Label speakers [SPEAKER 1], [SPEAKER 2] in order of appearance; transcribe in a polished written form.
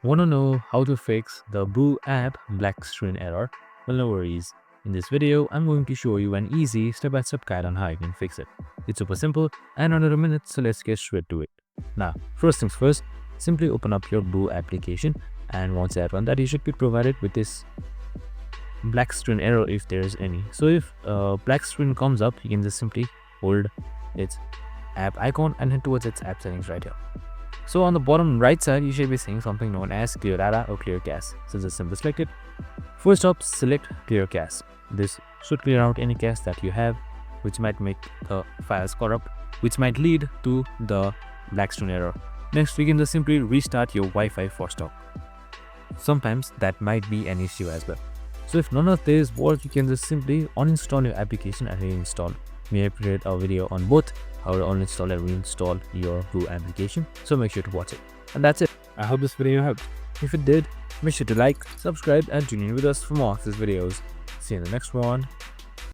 [SPEAKER 1] Want to know how to fix the Boo app black screen error? Well, no worries. In this video, I'm going to show you an easy step-by-step guide on how you can fix it. It's super simple and under a minute, so let's get straight to it. Now, first things first, simply open up your Boo application, and once you run that, you should be provided with this black screen error if there is any. So if black screen comes up, you can just simply hold its app icon and head towards its app settings right here. So on the bottom right side, you should be seeing something known as Clear Data or Clear Cache. So just simply select it. First up, select Clear Cache. This should clear out any cache that you have, which might make the files corrupt, which might lead to the black screen error. Next, we can just simply restart your Wi-Fi for stock. Sometimes that might be an issue as well. So if none of this works, you can just simply uninstall your application and reinstall. We have created a video on both how to uninstall and reinstall your Boo application, so make sure to watch it. And that's it. I hope this video helped. If it did, make sure to like, subscribe and tune in with us for more of these videos. See you in the next one.